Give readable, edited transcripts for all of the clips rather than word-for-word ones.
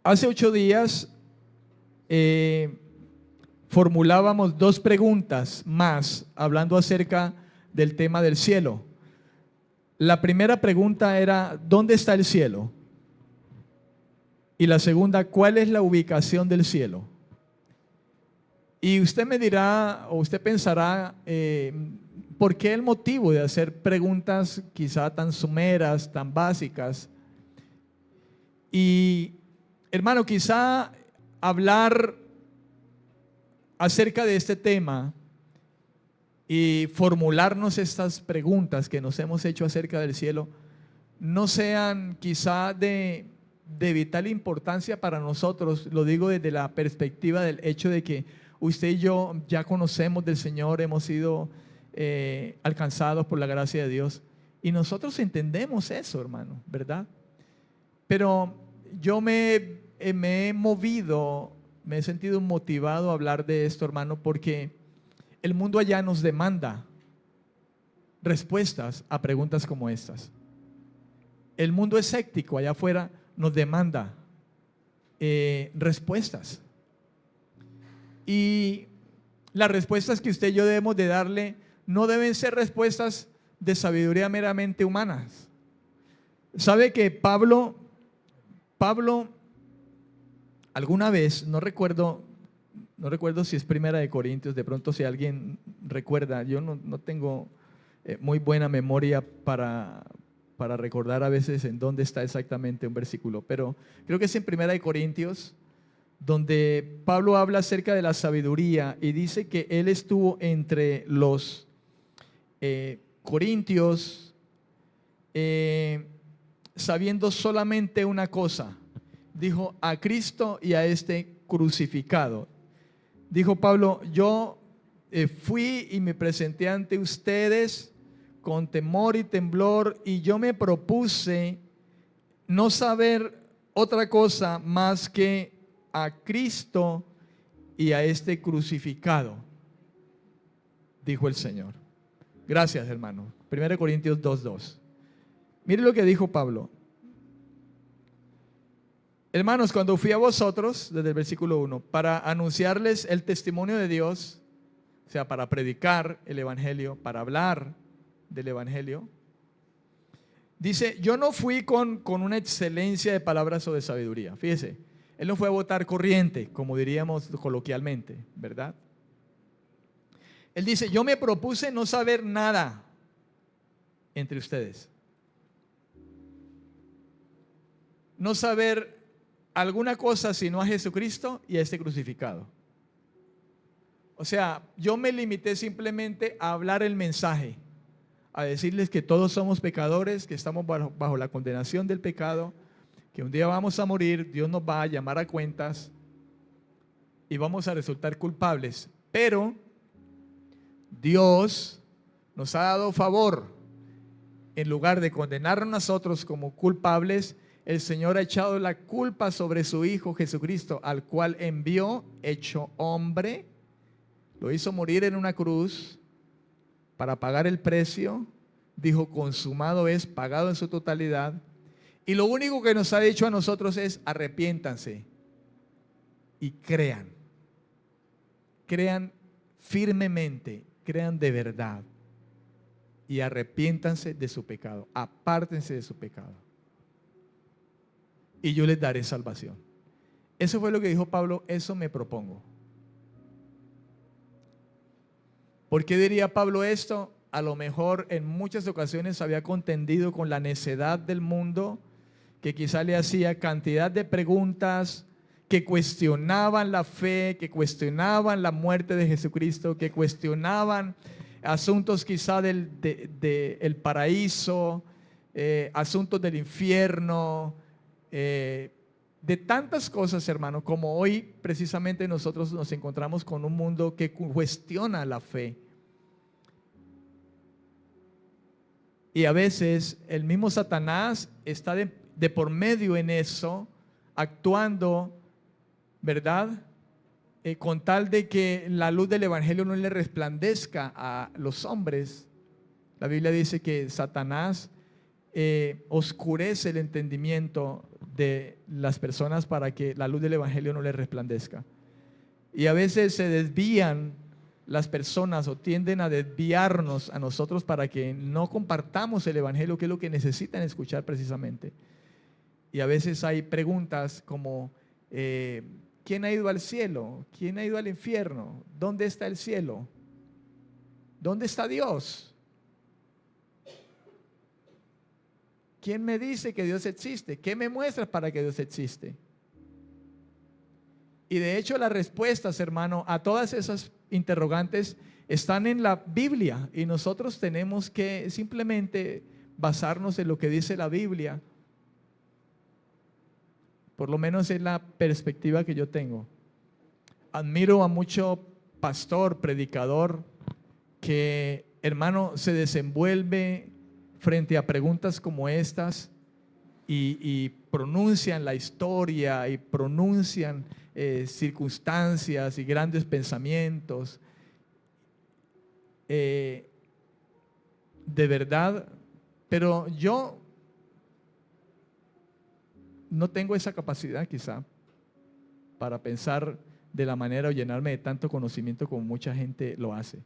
Hace 8 días formulábamos 2 preguntas más hablando acerca del tema del cielo. La primera pregunta era: ¿dónde está el cielo? Y la segunda: ¿cuál es la ubicación del cielo? Y usted me dirá, o usted pensará, ¿por qué el motivo de hacer preguntas quizá tan sumeras, tan básicas? Y hermano, quizá hablar acerca de este tema y formularnos estas preguntas que nos hemos hecho acerca del cielo no sean quizá de vital importancia para nosotros. Lo digo desde la perspectiva del hecho de que usted y yo ya conocemos del Señor, hemos sido alcanzados por la gracia de Dios, y nosotros entendemos eso, hermano, ¿verdad? Pero yo me he movido, me he sentido motivado a hablar de esto, hermano, porque el mundo allá nos demanda respuestas a preguntas como estas. El mundo escéptico allá afuera nos demanda respuestas. Y las respuestas que usted y yo debemos de darle no deben ser respuestas de sabiduría meramente humanas. ¿Sabe que Pablo alguna vez, no recuerdo si es Primera de Corintios, de pronto si alguien recuerda, yo no tengo muy buena memoria para recordar a veces en dónde está exactamente un versículo, pero creo que es en Primera de Corintios, donde Pablo habla acerca de la sabiduría y dice que él estuvo entre los corintios sabiendo solamente una cosa. Dijo: a Cristo y a este crucificado. Dijo Pablo: yo fui y me presenté ante ustedes con temor y temblor, y yo me propuse no saber otra cosa más que a Cristo y a este crucificado, dijo el Señor. Gracias, hermano. 1 Corintios 2:2. Mire lo que dijo Pablo: hermanos, cuando fui a vosotros, desde el versículo 1, para anunciarles el testimonio de Dios, o sea, para predicar el evangelio, para hablar del evangelio, dice, yo no fui con una excelencia de palabras o de sabiduría. Fíjese, él no fue a votar corriente, como diríamos coloquialmente, ¿verdad? Él dice: yo me propuse no saber nada entre ustedes, no saber alguna cosa sino a Jesucristo y a este crucificado. O sea, yo me limité simplemente a hablar el mensaje, a decirles que todos somos pecadores, que estamos bajo la condenación del pecado, que un día vamos a morir, Dios nos va a llamar a cuentas y vamos a resultar culpables. Pero Dios nos ha dado favor. En lugar de condenarnos a nosotros como culpables, el Señor ha echado la culpa sobre su Hijo Jesucristo, al cual envió hecho hombre, lo hizo morir en una cruz para pagar el precio. Dijo: consumado es, pagado en su totalidad. Y lo único que nos ha dicho a nosotros es: arrepiéntanse y crean. Crean firmemente, crean de verdad y arrepiéntanse de su pecado, apártense de su pecado, y yo les daré salvación. Eso fue lo que dijo Pablo: eso me propongo. ¿Por qué diría Pablo esto? A lo mejor en muchas ocasiones había contendido con la necedad del mundo, que quizá le hacía cantidad de preguntas que cuestionaban la fe, que cuestionaban la muerte de Jesucristo, que cuestionaban asuntos quizá del paraíso, asuntos del infierno, de tantas cosas, hermano, como hoy precisamente nosotros nos encontramos con un mundo que cuestiona la fe. Y a veces el mismo Satanás está de por medio en eso, actuando, ¿verdad? Con tal de que la luz del evangelio no le resplandezca a los hombres. La Biblia dice que Satanás oscurece el entendimiento de las personas para que la luz del Evangelio no les resplandezca. Y a veces se desvían las personas o tienden a desviarnos a nosotros para que no compartamos el Evangelio, que es lo que necesitan escuchar precisamente. Y a veces hay preguntas como, ¿quién ha ido al cielo? ¿Quién ha ido al infierno? ¿Dónde está el cielo? ¿Dónde está Dios? ¿Quién me dice que Dios existe? ¿Qué me muestras para que Dios existe? Y de hecho las respuestas, hermano, a todas esas interrogantes están en la Biblia, y nosotros tenemos que simplemente basarnos en lo que dice la Biblia. Por lo menos es la perspectiva que yo tengo. Admiro a mucho pastor, predicador, que, hermano, se desenvuelve frente a preguntas como estas y pronuncian la historia y pronuncian circunstancias y grandes pensamientos. De verdad, pero yo no tengo esa capacidad quizá para pensar de la manera o llenarme de tanto conocimiento como mucha gente lo hace.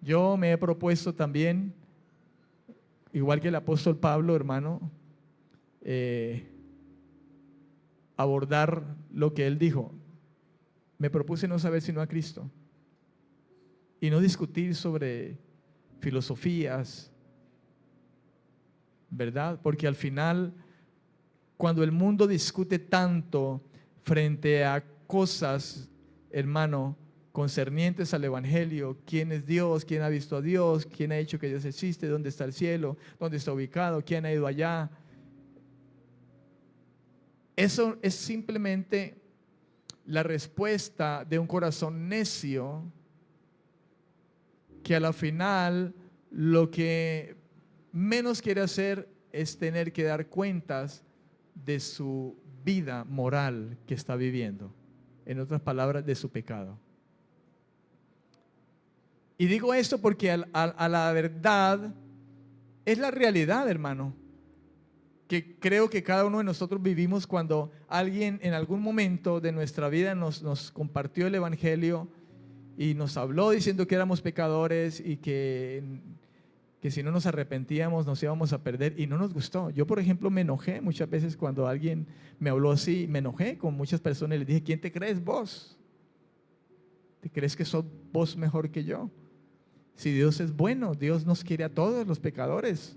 Yo me he propuesto también, igual que el apóstol Pablo, hermano, abordar lo que él dijo. Me propuse no saber sino a Cristo y no discutir sobre filosofías, ¿verdad? Porque al final, cuando el mundo discute tanto frente a cosas, hermano, concernientes al Evangelio, quién es Dios, quién ha visto a Dios, quién ha dicho que Dios existe, dónde está el cielo, dónde está ubicado, quién ha ido allá. Eso es simplemente la respuesta de un corazón necio que a la final lo que menos quiere hacer es tener que dar cuentas de su vida moral que está viviendo. En otras palabras, de su pecado. Y digo esto porque a la verdad es la realidad, hermano, que creo que cada uno de nosotros vivimos cuando alguien en algún momento de nuestra vida nos compartió el Evangelio y nos habló diciendo que éramos pecadores y que si no nos arrepentíamos nos íbamos a perder, y no nos gustó. Yo, por ejemplo, me enojé muchas veces cuando alguien me habló así. Me enojé con muchas personas y les dije: ¿quién te crees vos? ¿Te crees que sos vos mejor que yo? Si Dios es bueno, Dios nos quiere a todos los pecadores.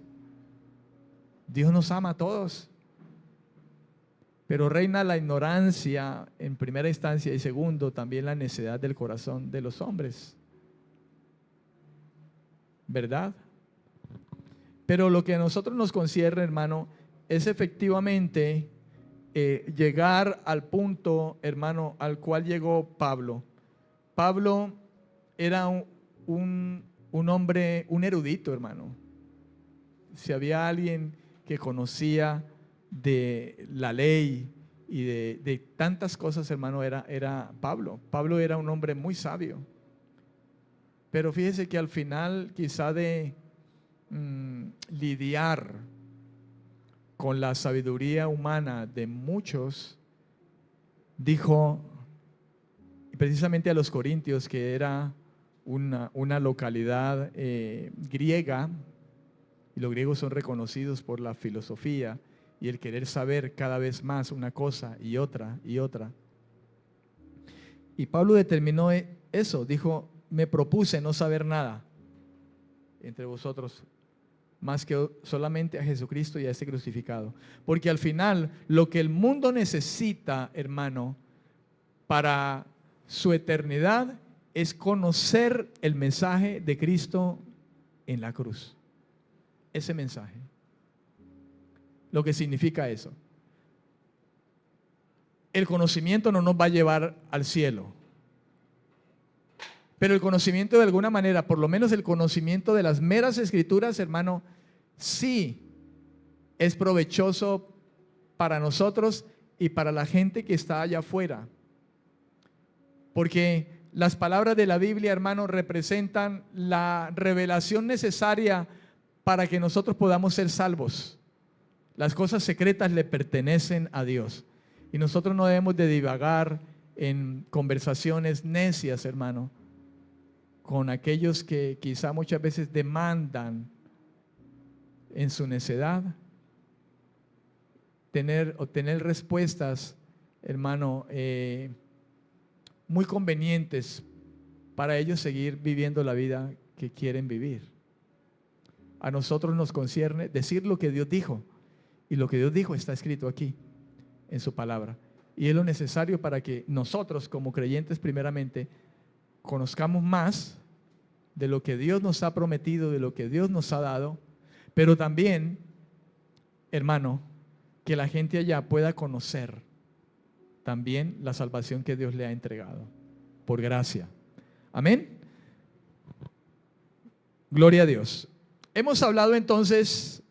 Dios nos ama a todos. Pero reina la ignorancia en primera instancia, y segundo, también la necedad del corazón de los hombres. ¿Verdad? Pero lo que a nosotros nos concierne, hermano, es efectivamente llegar al punto, hermano, al cual llegó Pablo. Pablo era un hombre, un erudito, hermano. Si había alguien que conocía de la ley y de tantas cosas, hermano, era Pablo. Pablo era un hombre muy sabio. Pero fíjese que al final, quizá de lidiar con la sabiduría humana de muchos, dijo precisamente a los corintios, que era una localidad griega, y los griegos son reconocidos por la filosofía y el querer saber cada vez más una cosa y otra y otra. Y Pablo determinó eso, dijo: me propuse no saber nada entre vosotros más que solamente a Jesucristo y a este crucificado. Porque al final lo que el mundo necesita, hermano, para su eternidad es conocer el mensaje de Cristo en la cruz. Ese mensaje. Lo que significa eso. El conocimiento no nos va a llevar al cielo. Pero el conocimiento, de alguna manera, por lo menos el conocimiento de las meras escrituras, hermano, sí es provechoso para nosotros y para la gente que está allá afuera. Porque las palabras de la Biblia, hermano, representan la revelación necesaria para que nosotros podamos ser salvos. Las cosas secretas le pertenecen a Dios. Y nosotros no debemos de divagar en conversaciones necias, hermano, con aquellos que quizá muchas veces demandan en su necedad obtener respuestas, hermano, muy convenientes para ellos seguir viviendo la vida que quieren vivir. A nosotros nos concierne decir lo que Dios dijo, y lo que Dios dijo está escrito aquí en su palabra, y es lo necesario para que nosotros como creyentes primeramente conozcamos más de lo que Dios nos ha prometido, de lo que Dios nos ha dado, pero también, hermano, que la gente allá pueda conocer también la salvación que Dios le ha entregado por gracia. Amén. Gloria a Dios. Hemos hablado entonces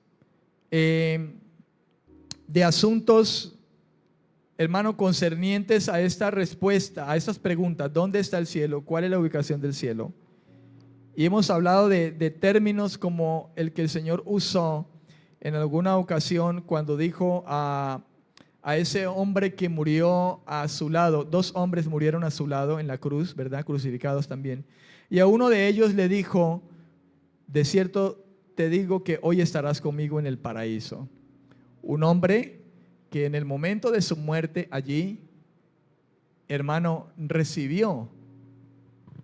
de asuntos, hermano, concernientes a esta respuesta, a estas preguntas: ¿dónde está el cielo? ¿Cuál es la ubicación del cielo? Y hemos hablado de términos como el que el Señor usó en alguna ocasión cuando dijo a ese hombre que murió a su lado. Dos hombres murieron a su lado en la cruz, ¿verdad? Crucificados también. Y a uno de ellos le dijo: de cierto te digo que hoy estarás conmigo en el paraíso. Un hombre que en el momento de su muerte allí, hermano, recibió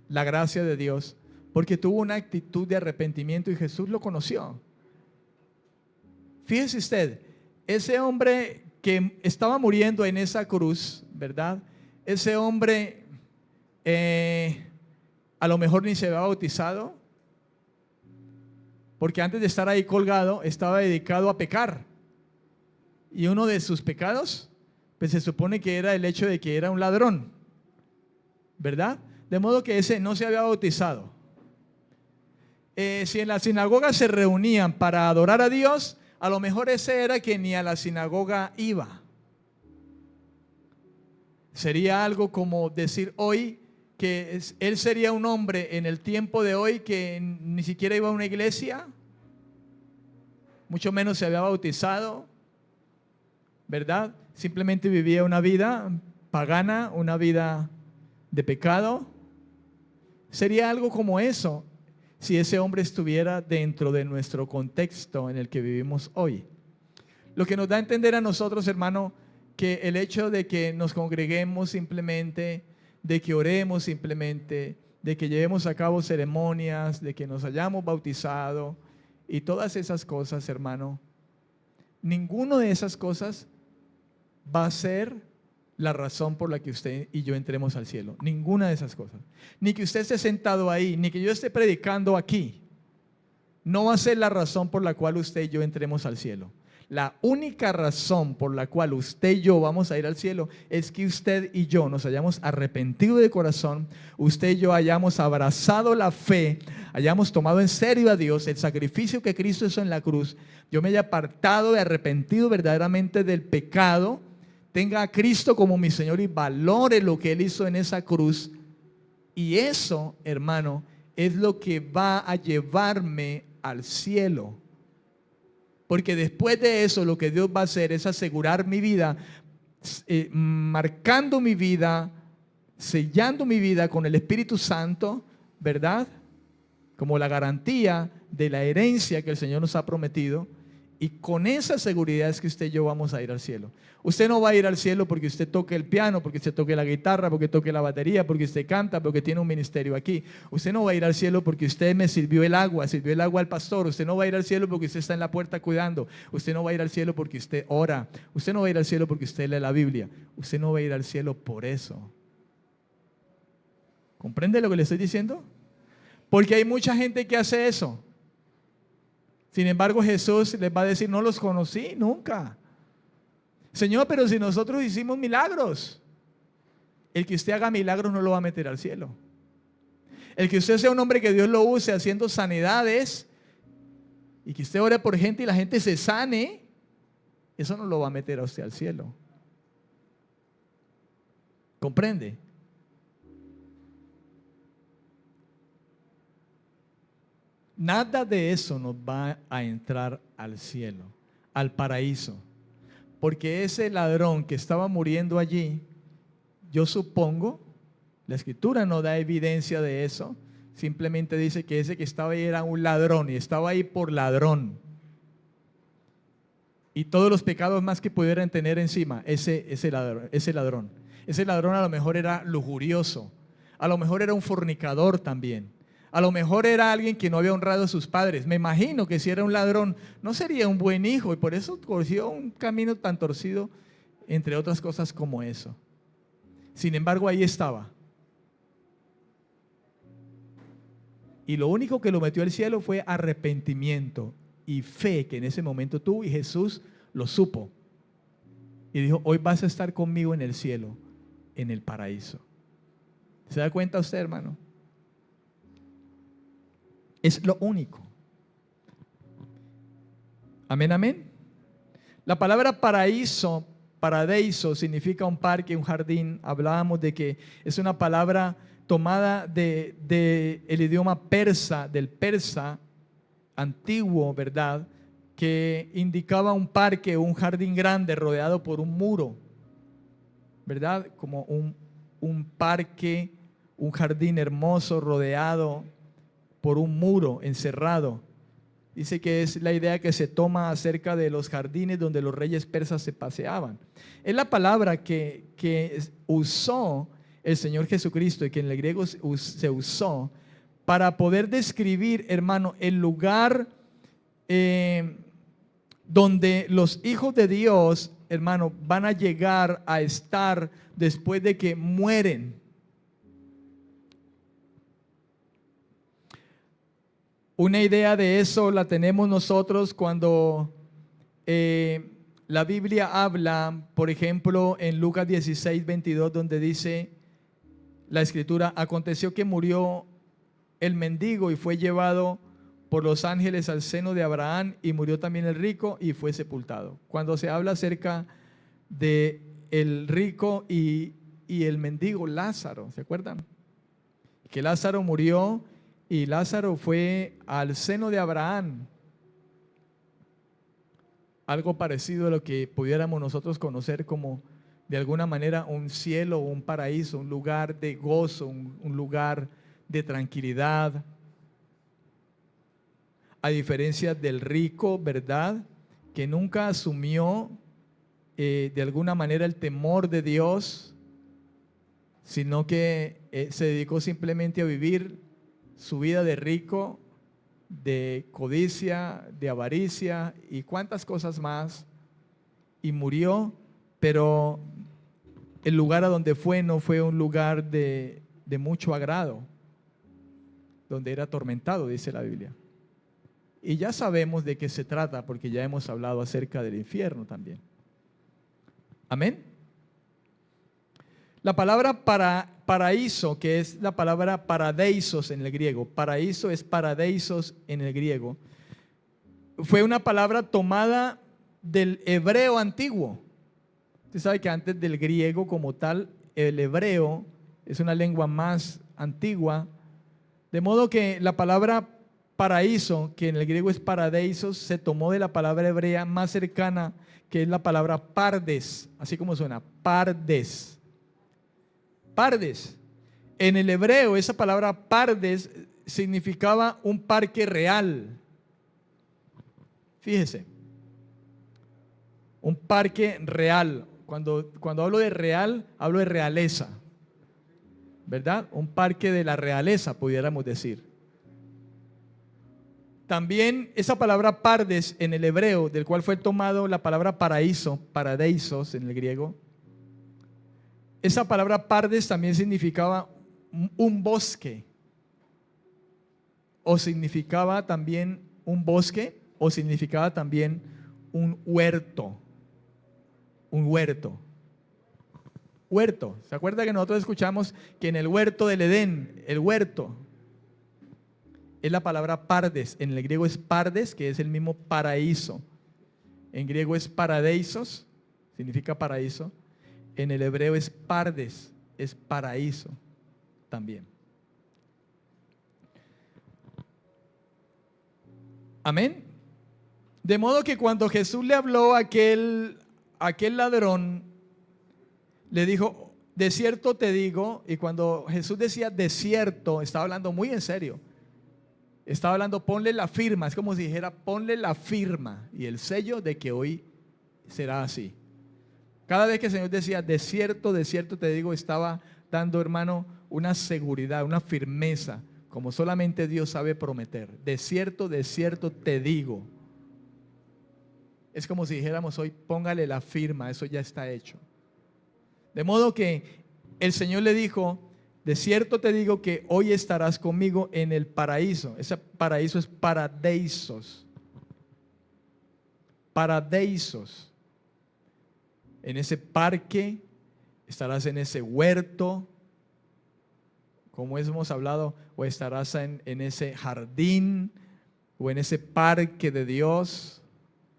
la gracia de Dios porque tuvo una actitud de arrepentimiento y Jesús lo conoció. Fíjese usted, ese hombre que estaba muriendo en esa cruz, ¿verdad? Ese hombre a lo mejor ni se había bautizado, porque antes de estar ahí colgado estaba dedicado a pecar. Y uno de sus pecados, pues se supone que era el hecho de que era un ladrón, ¿verdad? De modo que ese no se había bautizado. Si en la sinagoga se reunían para adorar a Dios, a lo mejor ese era que ni a la sinagoga iba. Sería algo como decir hoy que él sería un hombre en el tiempo de hoy que ni siquiera iba a una iglesia, mucho menos se había bautizado, ¿verdad? Simplemente vivía una vida pagana, una vida de pecado. Sería algo como eso si ese hombre estuviera dentro de nuestro contexto en el que vivimos hoy. Lo que nos da a entender a nosotros, hermano, que el hecho de que nos congreguemos simplemente, de que oremos simplemente, de que llevemos a cabo ceremonias, de que nos hayamos bautizado y todas esas cosas, hermano, ninguna de esas cosas va a ser la razón por la que usted y yo entremos al cielo. Ninguna de esas cosas. Ni que usted esté sentado ahí, ni que yo esté predicando aquí, no va a ser la razón por la cual usted y yo entremos al cielo. La única razón por la cual usted y yo vamos a ir al cielo es que usted y yo nos hayamos arrepentido de corazón, usted y yo hayamos abrazado la fe, hayamos tomado en serio a Dios, el sacrificio que Cristo hizo en la cruz, yo me haya apartado y arrepentido verdaderamente del pecado, tenga a Cristo como mi Señor y valore lo que Él hizo en esa cruz. Y eso, hermano, es lo que va a llevarme al cielo. Porque después de eso lo que Dios va a hacer es asegurar mi vida, marcando mi vida, sellando mi vida con el Espíritu Santo, ¿verdad? Como la garantía de la herencia que el Señor nos ha prometido. Y con esa seguridad es que usted y yo vamos a ir al cielo. Usted no va a ir al cielo porque usted toque el piano, porque usted toque la guitarra, porque toque la batería, porque usted canta, porque tiene un ministerio aquí. Usted no va a ir al cielo porque usted me sirvió el agua al pastor. Usted no va a ir al cielo porque usted está en la puerta cuidando. Usted no va a ir al cielo porque usted ora. Usted no va a ir al cielo porque usted lee la Biblia. Usted no va a ir al cielo por eso. ¿Comprende lo que le estoy diciendo? Porque hay mucha gente que hace eso. Sin embargo, Jesús les va a decir: no los conocí nunca. Señor, pero si nosotros hicimos milagros. El que usted haga milagros no lo va a meter al cielo. El que usted sea un hombre que Dios lo use haciendo sanidades y que usted ore por gente y la gente se sane, eso no lo va a meter a usted al cielo. ¿Comprende? Nada de eso nos va a entrar al cielo, al paraíso. Porque ese ladrón que estaba muriendo allí, yo supongo, la escritura no da evidencia de eso, simplemente dice que ese que estaba ahí era un ladrón y estaba ahí por ladrón. Y todos los pecados más que pudieran tener encima, ese ladrón. Ese ladrón a lo mejor era lujurioso, a lo mejor era un fornicador también. A lo mejor era alguien que no había honrado a sus padres. Me imagino que si era un ladrón, no sería un buen hijo y por eso cogió un camino tan torcido, entre otras cosas como eso. Sin embargo, ahí estaba. Y lo único que lo metió al cielo fue arrepentimiento y fe que en ese momento tuvo, y Jesús lo supo. Y dijo, hoy vas a estar conmigo en el cielo, en el paraíso. ¿Se da cuenta usted, hermano? Es lo único. Amén, amén. La palabra paraíso, paradeiso, significa un parque, un jardín. Hablábamos de que es una palabra tomada de el idioma persa, del persa antiguo, ¿verdad? Que indicaba un parque, un jardín grande rodeado por un muro, ¿verdad? Como un parque, un jardín hermoso rodeado por un muro encerrado. Dice que es la idea que se toma acerca de los jardines donde los reyes persas se paseaban. Es la palabra que usó el Señor Jesucristo y que en el griego se usó para poder describir, hermano, el lugar donde los hijos de Dios, hermano, van a llegar a estar después de que mueren. Una idea de eso la tenemos nosotros cuando la Biblia habla, por ejemplo, en Lucas 16, 22, donde dice la escritura, aconteció que murió el mendigo y fue llevado por los ángeles al seno de Abraham, y murió también el rico y fue sepultado. Cuando se habla acerca de el rico y el mendigo Lázaro, ¿se acuerdan? Que Lázaro murió y Lázaro fue al seno de Abraham. Algo parecido a lo que pudiéramos nosotros conocer como de alguna manera un cielo o un paraíso, un lugar de gozo, un lugar de tranquilidad. A diferencia del rico, ¿verdad? Que nunca asumió de alguna manera el temor de Dios, sino que se dedicó simplemente a vivir su vida de rico, de codicia, de avaricia y cuántas cosas más, y murió, pero el lugar a donde fue no fue un lugar de mucho agrado, donde era atormentado, dice la Biblia. Y ya sabemos de qué se trata porque ya hemos hablado acerca del infierno también. Amén. La palabra paraíso, que es la palabra paradeisos en el griego, paraíso es paradeisos en el griego, fue una palabra tomada del hebreo antiguo. Usted sabe que antes del griego como tal, el hebreo es una lengua más antigua, de modo que la palabra paraíso, que en el griego es paradeisos, se tomó de la palabra hebrea más cercana, que es la palabra pardes, así como suena, pardes. Pardes. En el hebreo esa palabra pardes significaba un parque real. Fíjese, un parque real. Cuando hablo de real, hablo de realeza, ¿verdad? Un parque de la realeza, pudiéramos decir. También esa palabra pardes en el hebreo, del cual fue tomado la palabra paraíso, paradeisos en el griego. Esa palabra pardes también significaba un bosque, o significaba también un bosque, o significaba también un huerto. Un huerto. Huerto. ¿Se acuerda que nosotros escuchamos que en el huerto del Edén, el huerto, es la palabra pardes? En el griego es pardes, que es el mismo paraíso. En griego es paradeisos, significa paraíso. En el hebreo es pardes, es paraíso también. Amén. De modo que cuando Jesús le habló a aquel ladrón le dijo, de cierto te digo, y cuando Jesús decía de cierto, estaba hablando muy en serio. Estaba hablando, ponle la firma, es como si dijera, ponle la firma y el sello de que hoy será así. Cada vez que el Señor decía, de cierto te digo, estaba dando, hermano, una seguridad, una firmeza, como solamente Dios sabe prometer. De cierto te digo. Es como si dijéramos hoy, póngale la firma, eso ya está hecho. De modo que el Señor le dijo, de cierto te digo que hoy estarás conmigo en el paraíso. Ese paraíso es paradeisos. Paradeisos. En ese parque, estarás en ese huerto, como hemos hablado, o estarás en ese jardín, o en ese parque de Dios,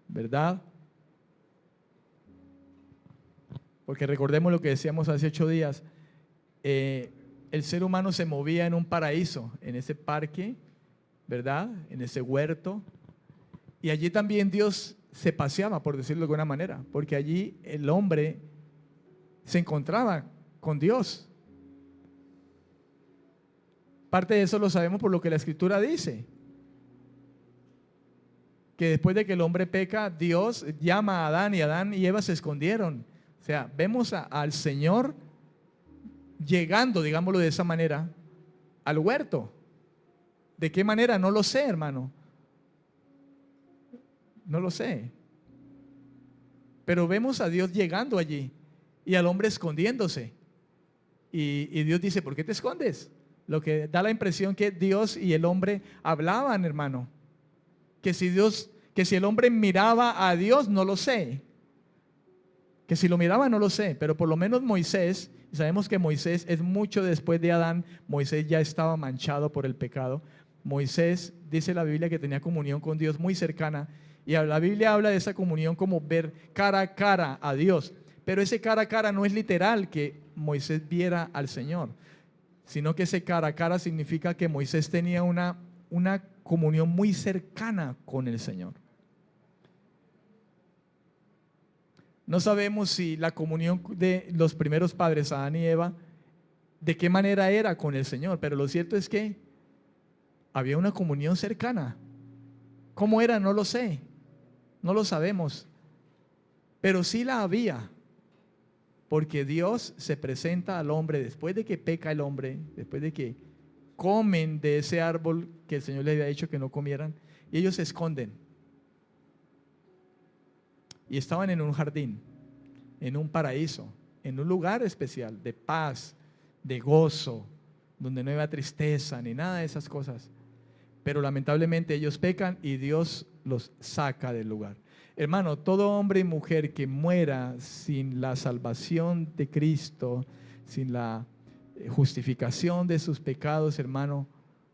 ¿verdad? Porque recordemos lo que decíamos hace 8 días, el ser humano se movía en un paraíso, en ese parque, ¿verdad? En ese huerto, y allí también Dios se paseaba, por decirlo de alguna manera, porque allí el hombre se encontraba con Dios. Parte de eso lo sabemos por lo que la Escritura dice, que después de que el hombre peca, Dios llama a Adán y Eva se escondieron. O sea, vemos al Señor llegando, digámoslo de esa manera, al huerto. ¿De qué manera? No lo sé, hermano. No lo sé. Pero vemos a Dios llegando allí y al hombre escondiéndose. Y Dios dice, ¿por qué te escondes? Lo que da la impresión que Dios y el hombre hablaban, hermano. Que si el hombre miraba a Dios, no lo sé. Que si lo miraba, no lo sé. Pero por lo menos Moisés, y sabemos que Moisés es mucho después de Adán, Moisés ya estaba manchado por el pecado. Moisés, dice la Biblia, que tenía comunión con Dios muy cercana. Y la Biblia habla de esa comunión como ver cara a cara a Dios. Pero ese cara a cara no es literal que Moisés viera al Señor, sino que ese cara a cara significa que Moisés tenía una comunión muy cercana con el Señor. No sabemos si la comunión de los primeros padres, Adán y Eva, de qué manera era con el Señor, pero lo cierto es que había una comunión cercana. ¿Cómo era? No lo sé, no lo sabemos, pero sí la había, porque Dios se presenta al hombre después de que peca el hombre, después de que comen de ese árbol que el Señor les había dicho que no comieran, y ellos se esconden. Y estaban en un jardín, en un paraíso, en un lugar especial de paz, de gozo, donde no había tristeza ni nada de esas cosas. Pero lamentablemente ellos pecan y Dios los saca del lugar. Hermano, todo hombre y mujer que muera sin la salvación de Cristo, sin la justificación de sus pecados, hermano,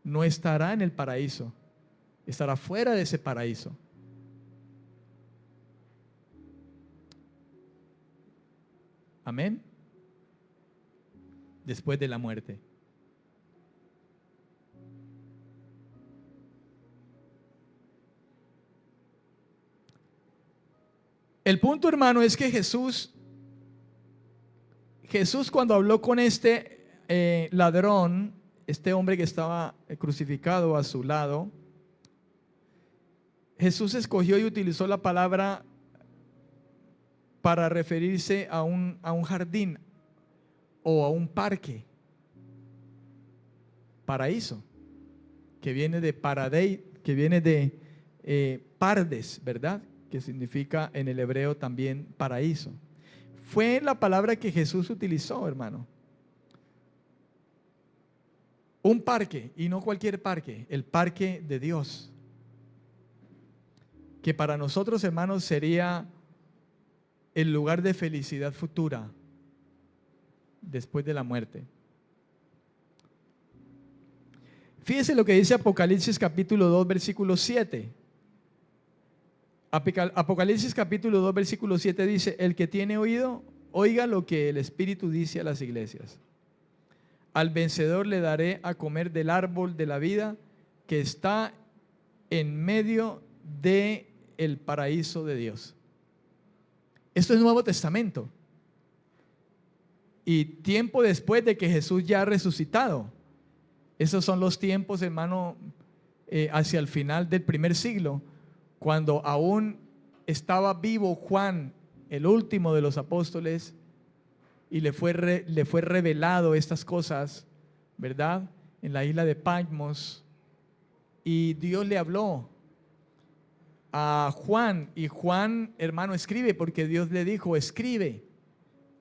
no estará en el paraíso, estará fuera de ese paraíso. Amén. Después de la muerte. El punto, hermano, es que Jesús cuando habló con este ladrón, este hombre que estaba crucificado a su lado, Jesús escogió y utilizó la palabra para referirse a un jardín o a un parque, paraíso, que viene de paradei, que viene de pardes, ¿verdad? Que significa en el hebreo también paraíso. Fue la palabra que Jesús utilizó, hermano. Un parque, y no cualquier parque, el parque de Dios, que para nosotros, hermanos, sería el lugar de felicidad futura después de la muerte. Fíjese lo que dice Apocalipsis capítulo 2, versículo 7. Apocalipsis capítulo 2, versículo 7 dice: el que tiene oído, oiga lo que el Espíritu dice a las iglesias. Al vencedor le daré a comer del árbol de la vida que está en medio del paraíso de Dios. Esto es Nuevo Testamento. Y tiempo después de que Jesús ya ha resucitado. Esos son los tiempos, hermano, hacia el final del primer siglo, cuando aún estaba vivo Juan, el último de los apóstoles, y le fue revelado estas cosas, ¿verdad? En la isla de Patmos. Y Dios le habló a Juan, y Juan, hermano, escribe, porque Dios le dijo, escribe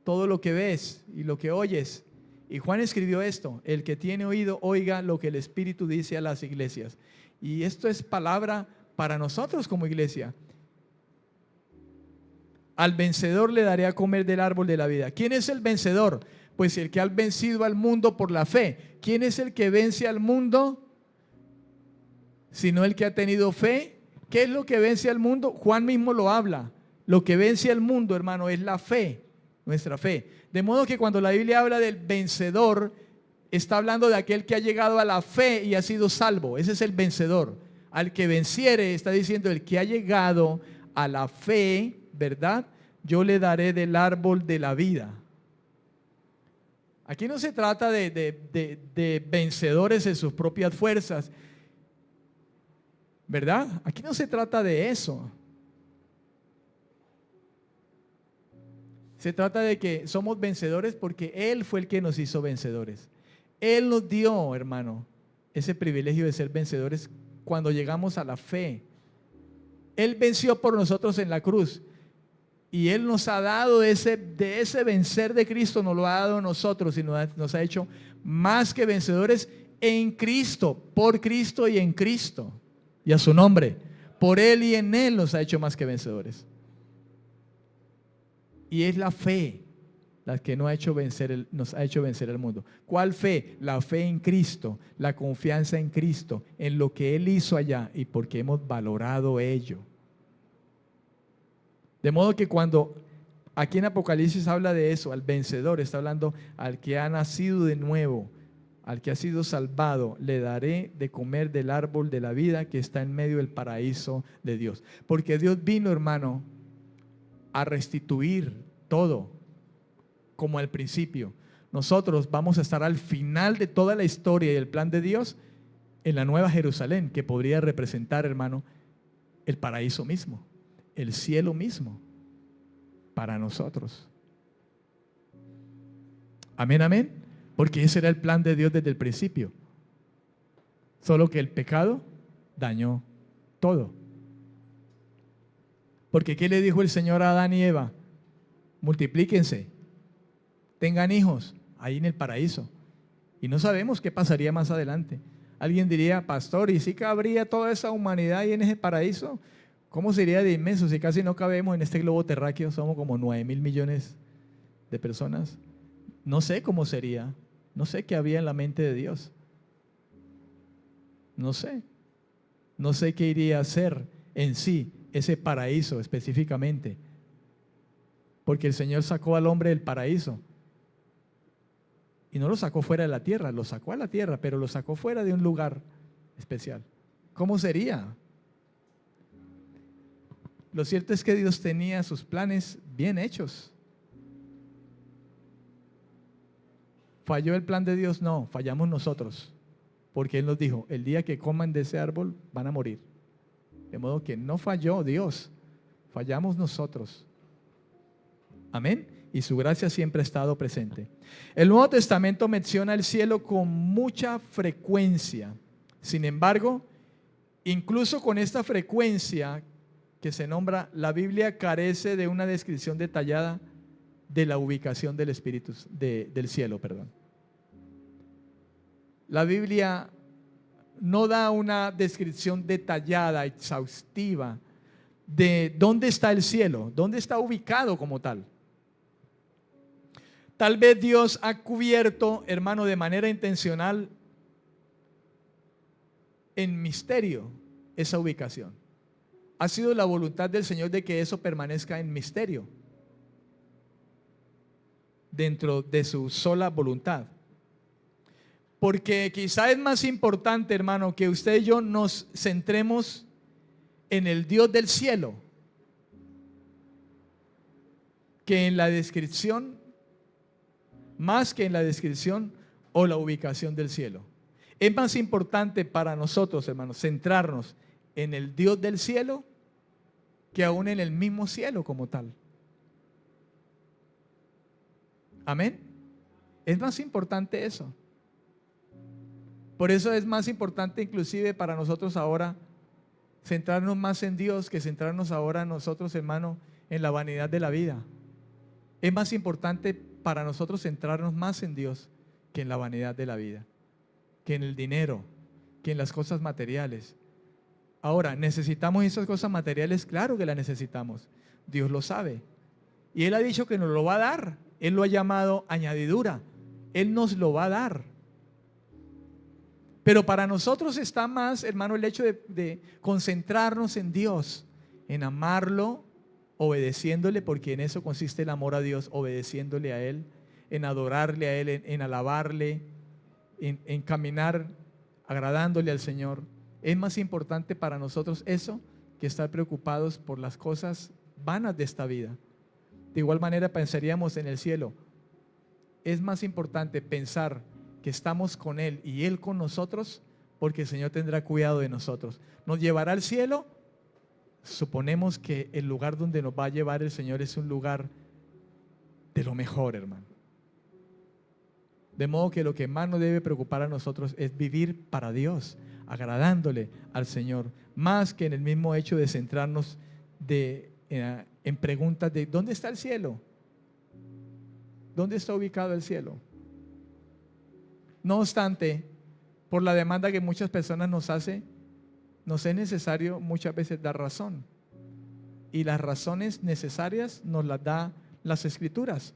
todo lo que ves y lo que oyes. Y Juan escribió esto: el que tiene oído, oiga lo que el Espíritu dice a las iglesias. Y esto es palabra para nosotros como iglesia. Al vencedor le daré a comer del árbol de la vida. ¿Quién es el vencedor? Pues el que ha vencido al mundo por la fe. ¿Quién es el que vence al mundo? Sino el que ha tenido fe. ¿Qué es lo que vence al mundo? Juan mismo lo habla. Lo que vence al mundo, hermano, es la fe, nuestra fe. De modo que cuando la Biblia habla del vencedor, está hablando de aquel que ha llegado a la fe y ha sido salvo. Ese es el vencedor. Al que venciere, está diciendo el que ha llegado a la fe, ¿verdad? Yo le daré del árbol de la vida. Aquí no se trata de vencedores en sus propias fuerzas, ¿verdad? Aquí no se trata de eso. Se trata de que somos vencedores porque Él fue el que nos hizo vencedores. Él nos dio, hermano, ese privilegio de ser vencedores cuando llegamos a la fe. Él venció por nosotros en la cruz. Y Él nos ha dado de ese vencer de Cristo, nos lo ha dado a nosotros y nos ha hecho más que vencedores en Cristo, por Cristo y en Cristo. Y a su nombre, por Él y en Él nos ha hecho más que vencedores. Y es la fe la que nos ha hecho vencer el mundo. ¿Cuál fe? La fe en Cristo, la confianza en Cristo, en lo que Él hizo allá y porque hemos valorado ello. De modo que cuando aquí en Apocalipsis habla de eso, al vencedor, está hablando al que ha nacido de nuevo, al que ha sido salvado, le daré de comer del árbol de la vida que está en medio del paraíso de Dios. Porque Dios vino, hermano, a restituir todo como al principio. Nosotros vamos a estar al final de toda la historia y el plan de Dios en la Nueva Jerusalén, que podría representar, hermano, el paraíso mismo, el cielo mismo para nosotros. Amén, amén. Porque ese era el plan de Dios desde el principio. Solo que el pecado dañó todo. Porque ¿qué le dijo el Señor a Adán y Eva? Multiplíquense, tengan hijos ahí en el paraíso. Y no sabemos qué pasaría más adelante. Alguien diría, pastor, ¿y si cabría toda esa humanidad ahí en ese paraíso? ¿Cómo sería de inmenso si casi no cabemos en este globo terráqueo? Somos como 9.000 millones de personas. No sé cómo sería. No sé qué había en la mente de Dios. No sé. No sé qué iría a ser en sí ese paraíso específicamente. Porque el Señor sacó al hombre del paraíso. Y no lo sacó fuera de la tierra, lo sacó a la tierra, pero lo sacó fuera de un lugar especial. ¿Cómo sería? Lo cierto es que Dios tenía sus planes bien hechos. ¿Falló el plan de Dios? No, fallamos nosotros. Porque Él nos dijo, el día que coman de ese árbol van a morir. De modo que no falló Dios, fallamos nosotros. Amén. Y su gracia siempre ha estado presente. El Nuevo Testamento menciona el cielo con mucha frecuencia. Sin embargo, incluso con esta frecuencia que se nombra, la Biblia carece de una descripción detallada de la ubicación del Espíritu, del cielo, perdón. La Biblia no da una descripción detallada, exhaustiva, de dónde está el cielo, dónde está ubicado como tal. Tal vez Dios ha cubierto, hermano, de manera intencional, en misterio, esa ubicación. Ha sido la voluntad del Señor de que eso permanezca en misterio, dentro de su sola voluntad. Porque quizá es más importante, hermano, que usted y yo nos centremos en el Dios del cielo que en la descripción, más que en la descripción o la ubicación del cielo. Es más importante para nosotros, hermanos, centrarnos en el Dios del cielo que aún en el mismo cielo como tal. Amén. Es más importante eso. Por eso es más importante inclusive para nosotros ahora centrarnos más en Dios que centrarnos ahora nosotros, hermano, en la vanidad de la vida. Es más importante para nosotros centrarnos más en Dios que en la vanidad de la vida, que en el dinero, que en las cosas materiales. Ahora, ¿necesitamos esas cosas materiales? Claro que las necesitamos. Dios lo sabe. Y Él ha dicho que nos lo va a dar. Él lo ha llamado añadidura. Él nos lo va a dar. Pero para nosotros está más, hermano, el hecho de concentrarnos en Dios, en amarlo, obedeciéndole, porque en eso consiste el amor a Dios, obedeciéndole a Él, en adorarle a Él, en alabarle, en caminar agradándole al Señor. Es más importante para nosotros eso que estar preocupados por las cosas vanas de esta vida. De igual manera pensaríamos en el cielo. Es más importante pensar que estamos con Él y Él con nosotros, porque el Señor tendrá cuidado de nosotros. Nos llevará al cielo. Suponemos que el lugar donde nos va a llevar el Señor es un lugar de lo mejor, hermano. De modo que lo que más nos debe preocupar a nosotros es vivir para Dios, agradándole al Señor, más que en el mismo hecho de centrarnos en preguntas de ¿dónde está el cielo? ¿Dónde está ubicado el cielo? No obstante, por la demanda que muchas personas nos hacen, nos es necesario muchas veces dar razón. Y las razones necesarias nos las da las Escrituras.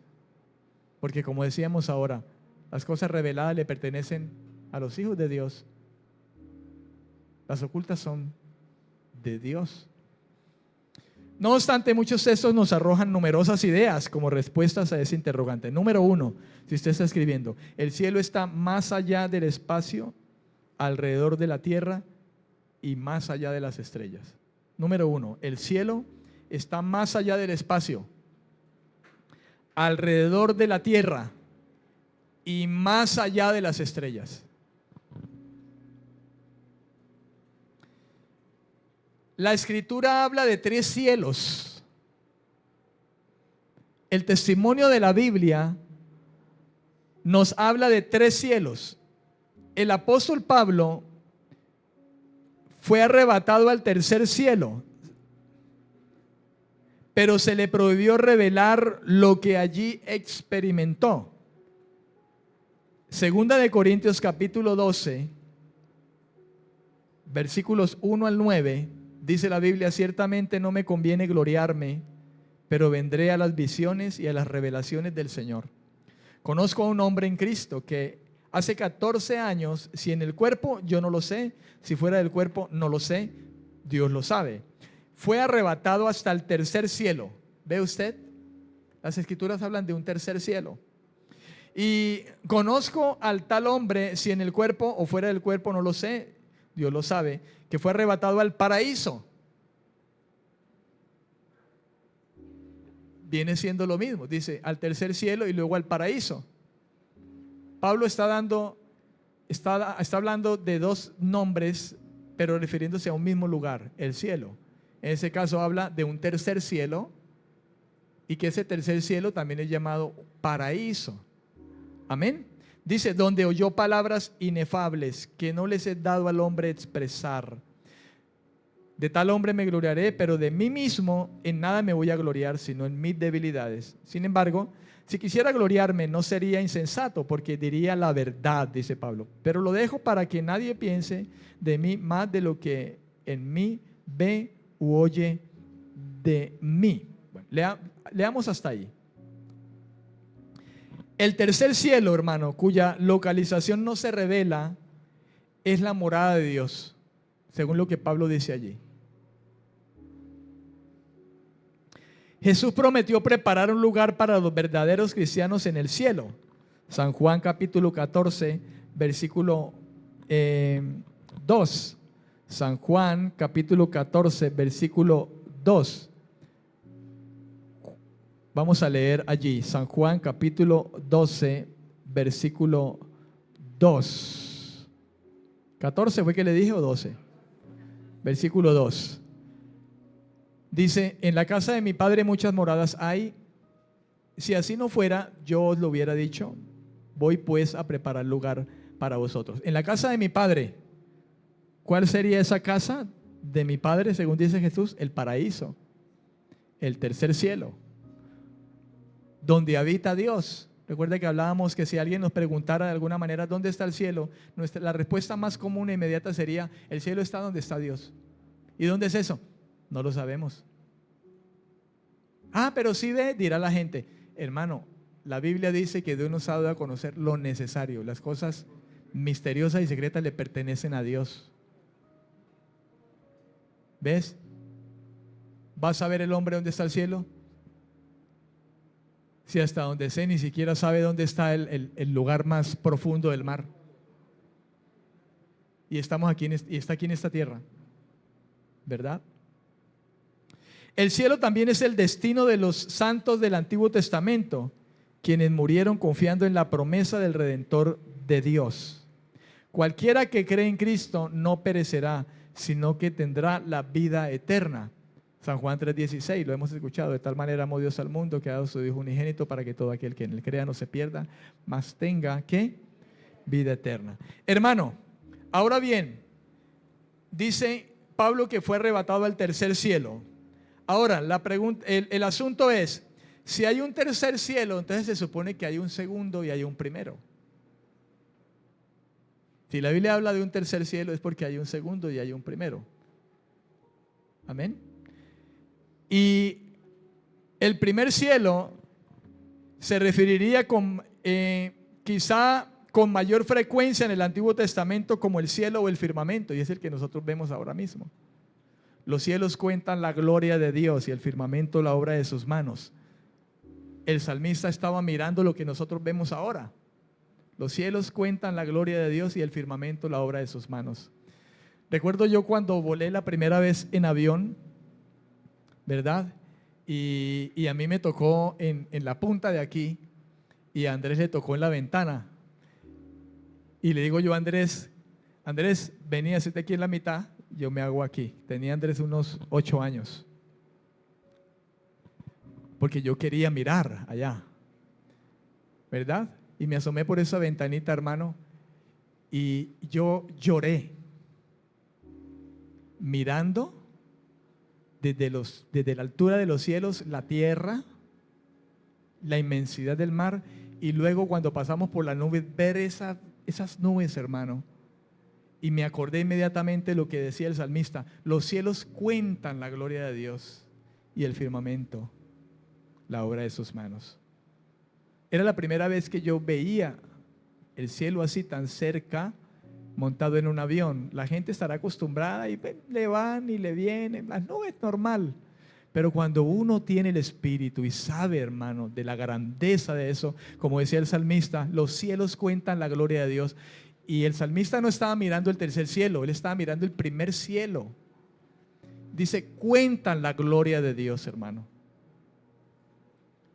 Porque como decíamos ahora, las cosas reveladas le pertenecen a los hijos de Dios. Las ocultas son de Dios. No obstante, muchos textos nos arrojan numerosas ideas como respuestas a ese interrogante. Número 1, si usted está escribiendo, el cielo está más allá del espacio, alrededor de la tierra y más allá de las estrellas. Número 1, el cielo está más allá del espacio, alrededor de la tierra y más allá de las estrellas. La Escritura habla de 3 cielos. El testimonio de la Biblia nos habla de 3 cielos. El apóstol Pablo fue arrebatado al 3er cielo, pero se le prohibió revelar lo que allí experimentó. Segunda de Corintios capítulo 12, versículos 1 al 9, dice la Biblia: ciertamente no me conviene gloriarme, pero vendré a las visiones y a las revelaciones del Señor. Conozco a un hombre en Cristo que hace 14 años, si en el cuerpo yo no lo sé, si fuera del cuerpo no lo sé, Dios lo sabe, fue arrebatado hasta el 3er cielo. ¿Ve usted? Las Escrituras hablan de un 3er cielo. Y conozco al tal hombre, si en el cuerpo o fuera del cuerpo no lo sé, Dios lo sabe, que fue arrebatado al paraíso. Viene siendo lo mismo, dice al 3er cielo y luego al paraíso. Pablo está hablando de 2 nombres, pero refiriéndose a un mismo lugar, el cielo. En ese caso habla de un 3er cielo, y que ese 3er cielo también es llamado paraíso. Amén. Dice, donde oyó palabras inefables que no les he dado al hombre expresar. De tal hombre me gloriaré, pero de mí mismo en nada me voy a gloriar, sino en mis debilidades. Sin embargo, si quisiera gloriarme, no sería insensato, porque diría la verdad, dice Pablo. Pero lo dejo para que nadie piense de mí más de lo que en mí ve u oye de mí. Bueno, leamos hasta ahí. El 3er cielo, hermano, cuya localización no se revela, es la morada de Dios, según lo que Pablo dice allí. Jesús prometió preparar un lugar para los verdaderos cristianos en el cielo. San Juan capítulo 14, versículo 2. San Juan capítulo 14, versículo 2. Vamos a leer allí, San Juan capítulo 12, versículo 2. 14 fue que le dije, o 12. Versículo 2. Dice, en la casa de mi Padre muchas moradas hay. Si así no fuera, yo os lo hubiera dicho. Voy pues a preparar lugar para vosotros. En la casa de mi Padre, ¿cuál sería esa casa de mi Padre, según dice Jesús? El paraíso, el tercer cielo, donde habita Dios. Recuerda que hablábamos que si alguien nos preguntara de alguna manera dónde está el cielo, la respuesta más común e inmediata sería: el cielo está donde está Dios. ¿Y dónde es eso? No lo sabemos. Ah, pero sí ve, dirá la gente. Hermano, la Biblia dice que Dios nos ha dado a conocer lo necesario. Las cosas misteriosas y secretas le pertenecen a Dios. ¿Ves? ¿Vas a ver el hombre dónde está el cielo? Si hasta donde sé ni siquiera sabe dónde está el lugar más profundo del mar. Y estamos aquí y está aquí en esta tierra, ¿verdad? El cielo también es el destino de los santos del Antiguo Testamento, quienes murieron confiando en la promesa del Redentor de Dios. Cualquiera que cree en Cristo no perecerá, sino que tendrá la vida eterna. San Juan 3:16, lo hemos escuchado: de tal manera amó Dios al mundo que ha dado su Hijo unigénito para que todo aquel que en él crea no se pierda, mas tenga, ¿qué? Vida eterna. Hermano, ahora bien, dice Pablo que fue arrebatado al tercer cielo. Ahora, la pregunta, el asunto es, si hay un tercer cielo, entonces se supone que hay un segundo y hay un primero. Si la Biblia habla de un tercer cielo es porque hay un segundo y hay un primero. Amén. Y el primer cielo se referiría quizá con mayor frecuencia en el Antiguo Testamento como el cielo o el firmamento, y es el que nosotros vemos ahora mismo. Los cielos cuentan la gloria de Dios y el firmamento la obra de sus manos. El salmista estaba mirando lo que nosotros vemos ahora. Los cielos cuentan la gloria de Dios y el firmamento la obra de sus manos. Recuerdo yo cuando volé la primera vez en avión, ¿verdad? Y a mí me tocó en la punta de aquí y a Andrés le tocó en la ventana. Y le digo yo a Andrés, vení, hacete aquí en la mitad, yo me hago aquí. Tenía Andrés unos 8 años. Porque yo quería mirar allá, ¿verdad? Y me asomé por esa ventanita, hermano, y yo lloré mirando desde la altura de los cielos, la tierra, la inmensidad del mar, y luego cuando pasamos por las nubes, ver esas nubes, hermano. Y me acordé inmediatamente lo que decía el salmista: los cielos cuentan la gloria de Dios y el firmamento la obra de sus manos. Era la primera vez que yo veía el cielo así tan cerca, montado en un avión. La gente estará acostumbrada y le van y le vienen, las nubes normal. Pero cuando uno tiene el Espíritu y sabe, hermano, de la grandeza de eso, como decía el salmista, los cielos cuentan la gloria de Dios. Y el salmista no estaba mirando el tercer cielo, él estaba mirando el primer cielo. Dice, cuentan la gloria de Dios, hermano.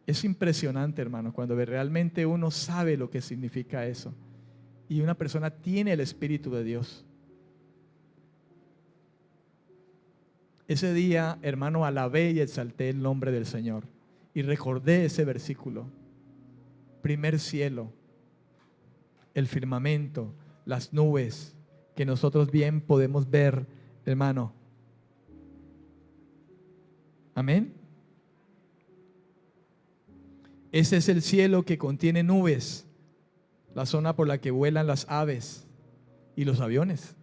Es impresionante, hermano, cuando realmente uno sabe lo que significa eso. Y una persona tiene el Espíritu de Dios. Ese día, hermano, alabé y exalté el nombre del Señor. Y recordé ese versículo. Primer cielo, el firmamento, las nubes, que nosotros bien podemos ver, hermano. Amén. Ese es el cielo que contiene nubes, la zona por la que vuelan las aves y los aviones.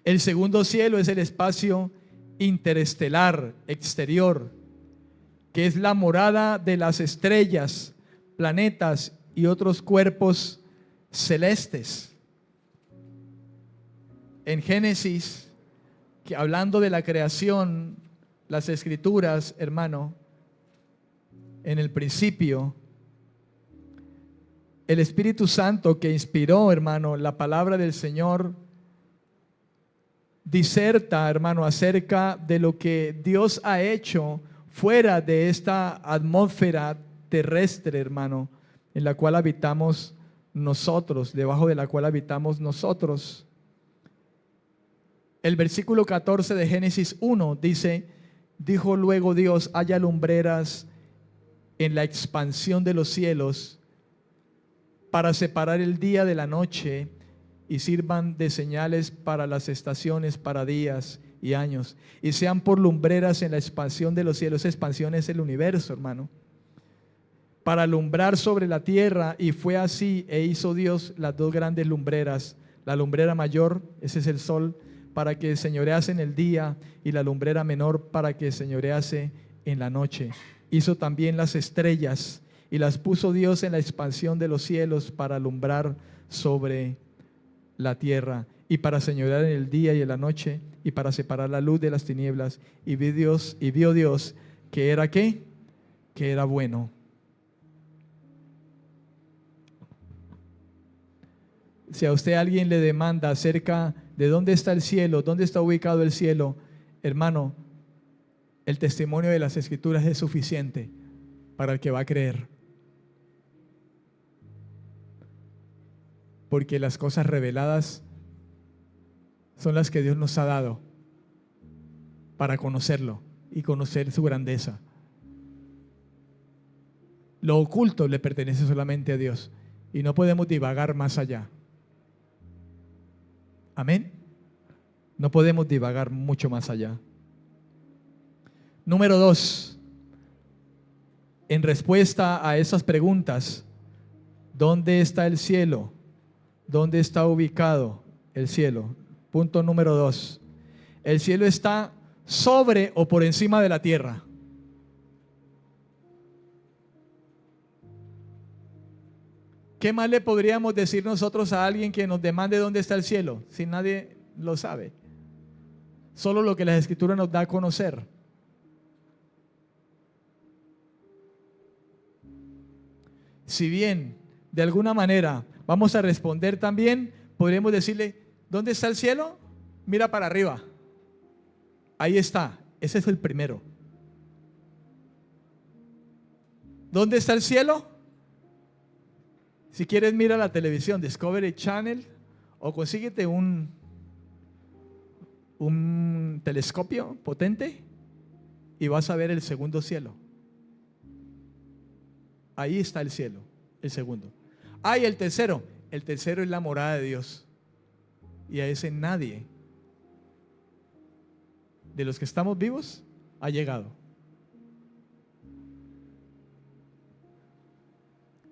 El segundo cielo es el espacio interestelar, exterior, que es la morada de las estrellas, planetas y otros cuerpos celestes. En Génesis, que hablando de la creación, las escrituras, hermano, en el principio, el Espíritu Santo que inspiró, hermano, la palabra del Señor, diserta, hermano, acerca de lo que Dios ha hecho fuera de esta atmósfera terrestre, hermano, en la cual habitamos nosotros, debajo de la cual habitamos nosotros. El versículo 14 de Génesis 1 dice: dijo luego Dios, haya lumbreras en la expansión de los cielos para separar el día de la noche y sirvan de señales para las estaciones, para días y años, y sean por lumbreras en la expansión de los cielos. Esa expansión es el universo, hermano, para alumbrar sobre la tierra. Y fue así, e hizo Dios las dos grandes lumbreras, la lumbrera mayor, ese es el sol, para que señorease en el día, y la lumbrera menor para que señorease en la noche. Hizo también las estrellas, y las puso Dios en la expansión de los cielos para alumbrar sobre la tierra, y para señorear en el día y en la noche, y para separar la luz de las tinieblas. Y vio Dios que era ¿qué? Que era bueno. Si a usted alguien le demanda acerca de dónde está el cielo, dónde está ubicado el cielo, hermano, el testimonio de las Escrituras es suficiente para el que va a creer. Porque las cosas reveladas son las que Dios nos ha dado para conocerlo y conocer su grandeza. Lo oculto le pertenece solamente a Dios y no podemos divagar más allá. Amén. No podemos divagar mucho más allá. Número 2. En respuesta a esas preguntas, ¿dónde está el cielo? ¿Dónde está ubicado el cielo? Punto número 2. El cielo está sobre o por encima de la tierra. ¿Qué más le podríamos decir nosotros a alguien que nos demande dónde está el cielo si nadie lo sabe? Solo lo que la Escritura nos da a conocer. Si bien de alguna manera vamos a responder también, podríamos decirle: ¿dónde está el cielo? Mira para arriba. Ahí está. Ese es el primero. ¿Dónde está el cielo? Si quieres, mira la televisión, Discovery Channel, o consíguete un telescopio potente y vas a ver el segundo cielo. Ahí está el cielo, el segundo. Y el tercero. El tercero es la morada de Dios. Y a ese nadie de los que estamos vivos ha llegado.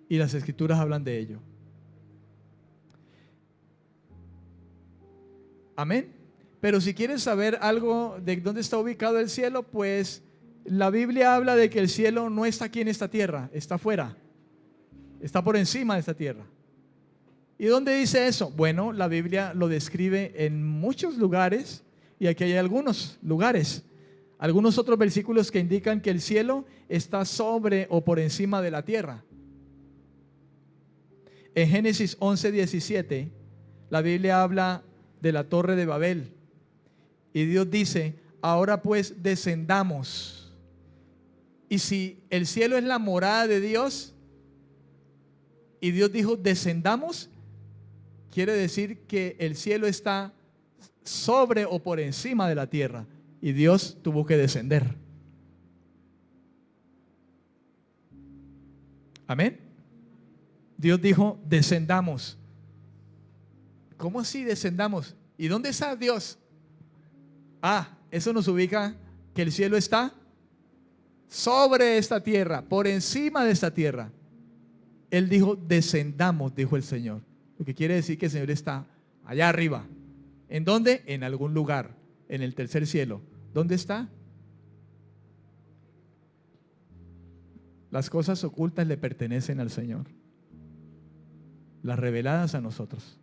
Y las Escrituras hablan de ello. Amén. Pero si quieres saber algo de dónde está ubicado el cielo, pues la Biblia habla de que el cielo no está aquí en esta tierra, está afuera, está por encima de esta tierra. ¿Y dónde dice eso? Bueno, la Biblia lo describe en muchos lugares, y aquí hay algunos lugares, algunos otros versículos que indican que el cielo está sobre o por encima de la tierra. En Génesis 11:17, la Biblia habla de la torre de Babel. Y Dios dice: ahora pues descendamos. Y si el cielo es la morada de Dios, y Dios dijo descendamos, quiere decir que el cielo está sobre o por encima de la tierra. Y Dios tuvo que descender. Amén. Dios dijo descendamos. ¿Cómo así descendamos? ¿Y dónde está Dios? Eso nos ubica que el cielo está sobre esta tierra, por encima de esta tierra. Él dijo descendamos, dijo el Señor. Lo que quiere decir que el Señor está allá arriba. ¿En dónde? En algún lugar, en el tercer cielo. ¿Dónde está? Las cosas ocultas le pertenecen al Señor, las reveladas a nosotros.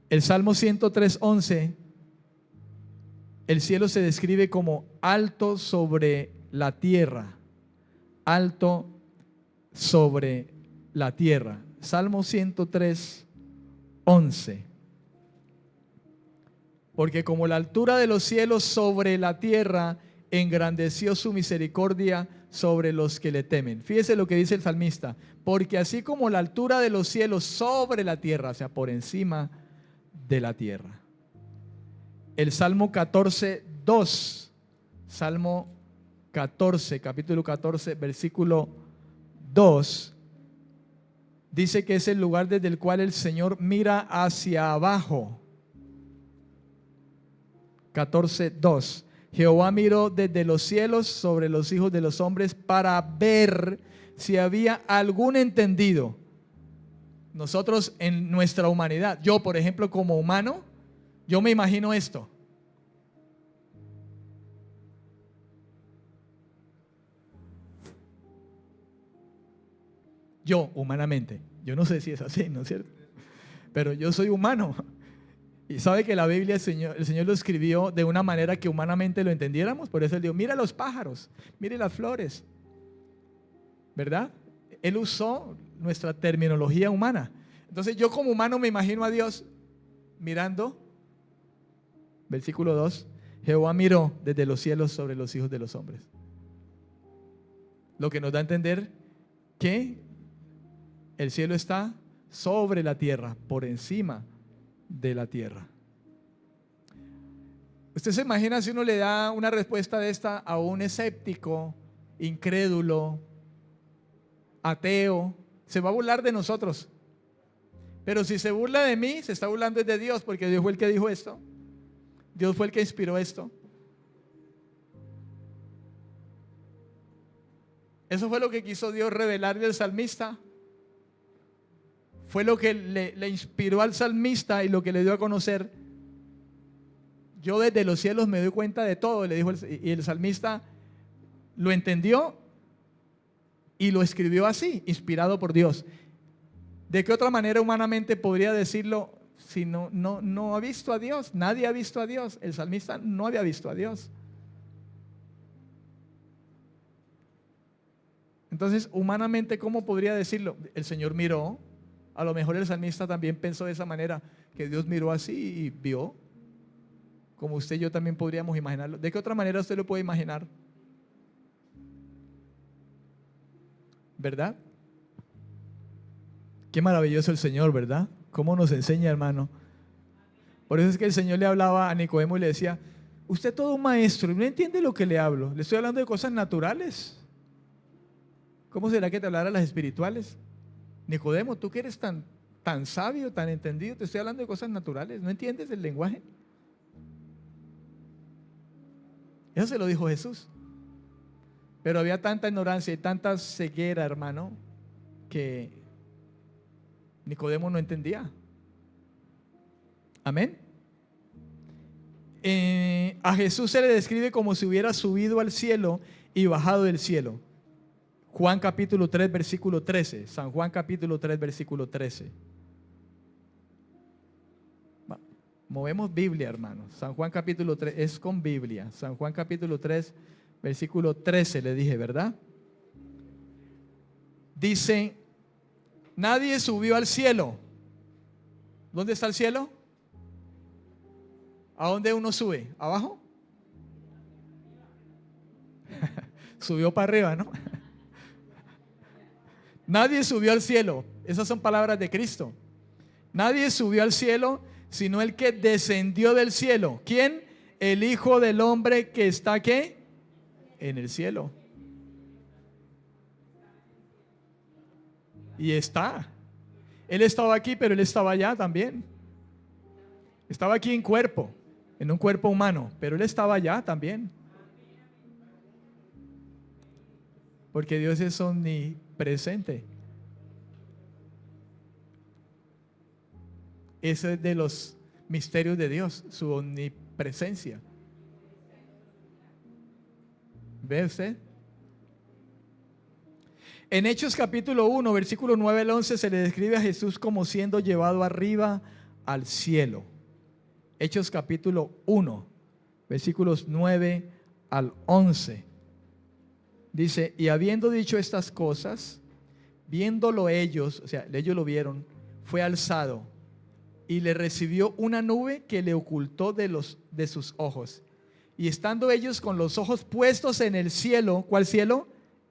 El Salmo 103:11, el cielo se describe como alto sobre la tierra, alto sobre la tierra. Salmo 103:11. Porque como la altura de los cielos sobre la tierra, engrandeció su misericordia sobre los que le temen. Fíjese lo que dice el salmista: porque así como la altura de los cielos sobre la tierra, o sea, por encima de la tierra. El Salmo 14, 2. Salmo 14, capítulo 14, versículo 2. Dice que es el lugar desde el cual el Señor mira hacia abajo. 14, 2. Jehová miró desde los cielos sobre los hijos de los hombres para ver si había algún entendido. Nosotros en nuestra humanidad, yo por ejemplo como humano, yo me imagino esto. Yo humanamente, yo no sé si es así, ¿no es cierto? Pero yo soy humano. Y sabe que la Biblia el Señor lo escribió de una manera que humanamente lo entendiéramos. Por eso Él dijo: mira los pájaros, mire las flores, ¿verdad? Él usó nuestra terminología humana. Entonces yo como humano me imagino a Dios mirando. Versículo 2. Jehová miró desde los cielos sobre los hijos de los hombres. Lo que nos da a entender que el cielo está sobre la tierra, por encima de la tierra. ¿Usted se imagina si uno le da una respuesta de esta a un escéptico, incrédulo, ateo? Se va a burlar de nosotros. Pero si se burla de mí, se está burlando de Dios, porque Dios fue el que dijo esto. Dios fue el que inspiró esto. Eso fue lo que quiso Dios revelarle al salmista. Fue lo que le inspiró al salmista y lo que le dio a conocer. Yo desde los cielos me doy cuenta de todo, le dijo y el salmista lo entendió y lo escribió así, inspirado por Dios. ¿De qué otra manera humanamente podría decirlo si no ha visto a Dios? Nadie ha visto a Dios. El salmista no había visto a Dios. Entonces, humanamente, ¿cómo podría decirlo? El Señor miró. A lo mejor el salmista también pensó de esa manera, que Dios miró así y vio, como usted y yo también podríamos imaginarlo. ¿De qué otra manera usted lo puede imaginar? ¿Verdad? Qué maravilloso el Señor, ¿verdad? ¿Cómo nos enseña, hermano? Por eso es que el Señor le hablaba a Nicodemo y le decía: usted es todo un maestro y no entiende lo que le hablo. Le estoy hablando de cosas naturales. ¿Cómo será que te hablara las espirituales? Nicodemo, tú que eres tan sabio, tan entendido, te estoy hablando de cosas naturales. ¿No entiendes el lenguaje? Eso se lo dijo Jesús. Pero había tanta ignorancia y tanta ceguera, hermano, que Nicodemo no entendía. Amén. A Jesús se le describe como si hubiera subido al cielo y bajado del cielo. Juan capítulo 3, versículo 13. San Juan capítulo 3, versículo 13. Movemos Biblia, hermanos. San Juan capítulo 3 es con Biblia. San Juan capítulo 3, versículo 13 le dije, ¿verdad? Dice: nadie subió al cielo. ¿Dónde está el cielo? ¿A dónde uno sube? ¿Abajo? Subió para arriba, ¿no? Nadie subió al cielo. Esas son palabras de Cristo. Nadie subió al cielo sino el que descendió del cielo. ¿Quién? El Hijo del Hombre que está ¿qué? En el cielo. Y está. Él estaba aquí, pero Él estaba allá también. Estaba aquí en cuerpo, en un cuerpo humano, pero Él estaba allá también. Porque Dios es omnipresente. Ese es de los misterios de Dios, su omnipresencia. ¿Ve usted? En Hechos capítulo 1, versículo 9 al 11 se le describe a Jesús como siendo llevado arriba al cielo. Hechos capítulo 1, versículos 9 al 11. Dice: y habiendo dicho estas cosas, viéndolo ellos, o sea, ellos lo vieron, fue alzado y le recibió una nube que le ocultó de sus ojos. Y estando ellos con los ojos puestos en el cielo, ¿cuál cielo?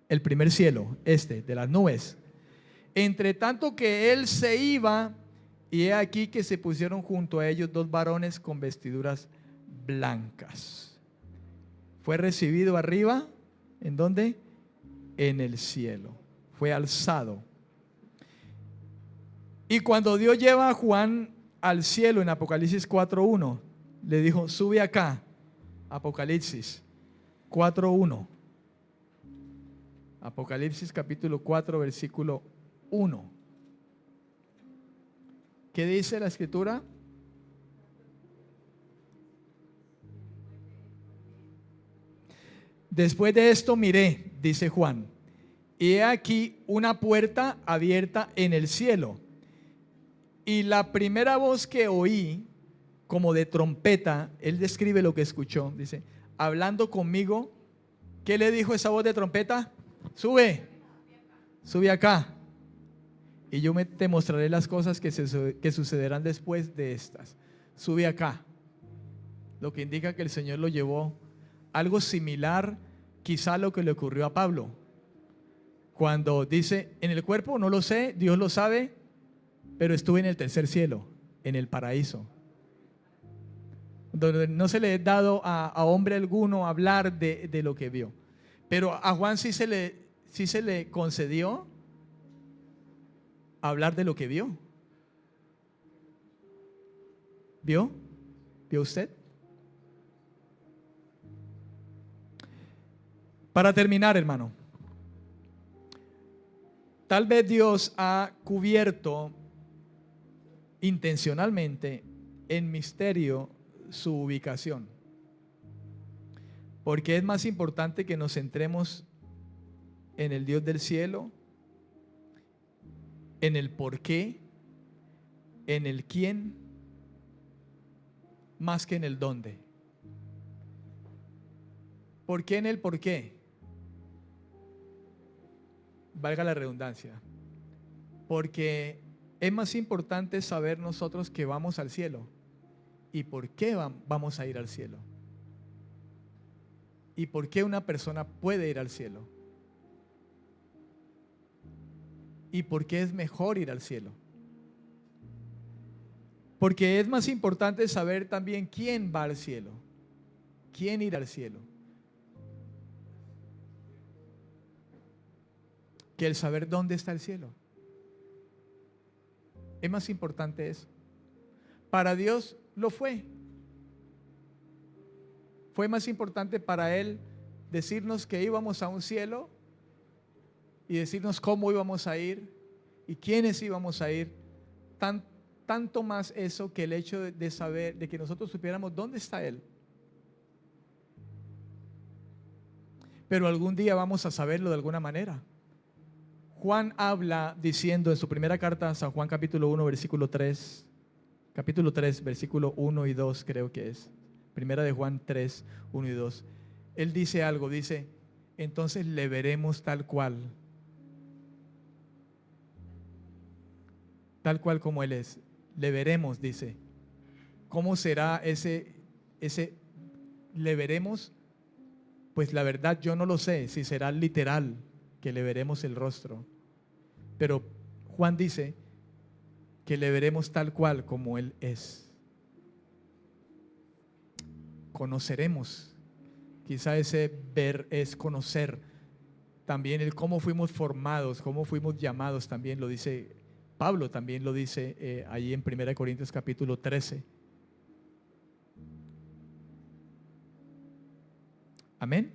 El primer cielo, de las nubes. Entre tanto que él se iba, y he aquí que se pusieron junto a ellos dos varones con vestiduras blancas. Fue recibido arriba, ¿en dónde? En el cielo. Fue alzado. Y cuando Dios lleva a Juan al cielo en Apocalipsis 4:1, le dijo, sube acá. Apocalipsis 4:1. Apocalipsis capítulo 4, versículo 1. ¿Qué dice la escritura? Después de esto miré, dice Juan, y he aquí una puerta abierta en el cielo. Y la primera voz que oí, como de trompeta, él describe lo que escuchó, dice, hablando conmigo, ¿qué le dijo esa voz de trompeta? Sube, sube acá, y yo te mostraré las cosas que sucederán después de estas. Sube acá, lo que indica que el Señor lo llevó. Algo similar quizá a lo que le ocurrió a Pablo, cuando dice, en el cuerpo no lo sé, Dios lo sabe, pero estuve en el tercer cielo, en el paraíso, donde no se le ha dado a hombre alguno hablar de lo que vio. Pero a Juan sí se le concedió hablar de lo que vio. ¿Vio? ¿Vio usted? Para terminar, hermano, tal vez Dios ha cubierto intencionalmente en misterio su ubicación, porque es más importante que nos centremos en el Dios del cielo, en el por qué, en el quién, más que en el dónde. ¿Por qué en el por qué? Valga la redundancia, porque es más importante saber nosotros que vamos al cielo y por qué vamos a ir al cielo y por qué una persona puede ir al cielo y por qué es mejor ir al cielo. Porque es más importante saber también quién va al cielo, quién irá al cielo, que el saber dónde está el cielo. Es más importante eso. Para Dios lo fue. Fue más importante para Él decirnos que íbamos a un cielo y decirnos cómo íbamos a ir y quiénes íbamos a ir. Tanto más eso que el hecho de saber, de que nosotros supiéramos dónde está Él. Pero algún día vamos a saberlo de alguna manera. Juan habla diciendo en su primera carta a San Juan capítulo 1 versículo 3, capítulo 3 versículo 1 y 2 creo que es, primera de Juan 3, 1 y 2, él dice algo, dice, entonces le veremos tal cual como Él es, le veremos, dice. ¿Cómo será ese le veremos? Pues la verdad yo no lo sé si será literal que le veremos el rostro, pero Juan dice que le veremos tal cual como Él es. Conoceremos, quizá ese ver es conocer también el cómo fuimos formados, cómo fuimos llamados, también lo dice Pablo, también lo dice allí en 1 Corintios capítulo 13. Amén.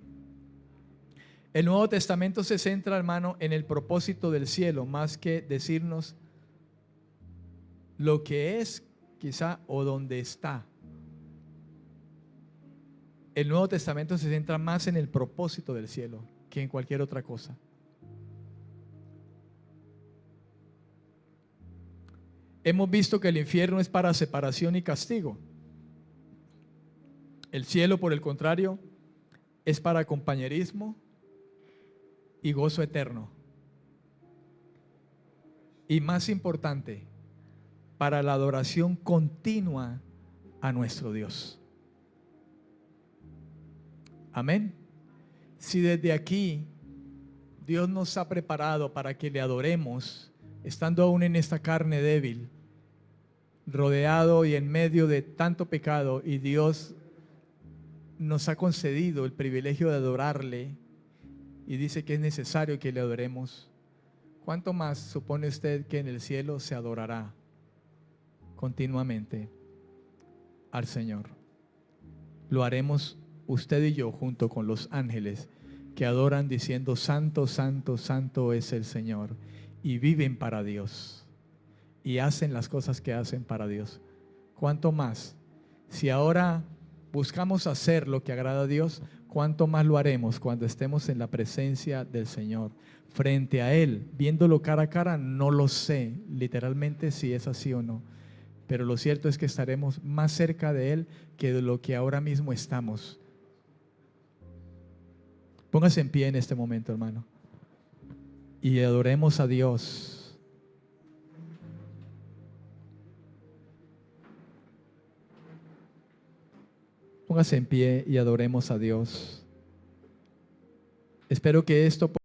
El Nuevo Testamento se centra, hermano, en el propósito del cielo, más que decirnos lo que es, quizá, o dónde está. El Nuevo Testamento se centra más en el propósito del cielo que en cualquier otra cosa. Hemos visto que el infierno es para separación y castigo. El cielo, por el contrario, es para compañerismo y gozo eterno. Y más importante, para la adoración continua a nuestro Dios. Amén. Si desde aquí Dios nos ha preparado para que le adoremos, estando aún en esta carne débil, rodeado y en medio de tanto pecado, y Dios nos ha concedido el privilegio de adorarle y dice que es necesario que le adoremos, ¿cuánto más supone usted que en el cielo se adorará continuamente al Señor? Lo haremos usted y yo junto con los ángeles que adoran diciendo: santo, santo, santo es el Señor, y viven para Dios y hacen las cosas que hacen para Dios. ¿Cuánto más? Si ahora buscamos hacer lo que agrada a Dios, ¿cuánto más lo haremos cuando estemos en la presencia del Señor? Frente a Él, viéndolo cara a cara, no lo sé literalmente si es así o no, pero lo cierto es que estaremos más cerca de Él que de lo que ahora mismo estamos. Póngase en pie en este momento, hermano, y adoremos a Dios. Póngase en pie y adoremos a Dios. Espero que esto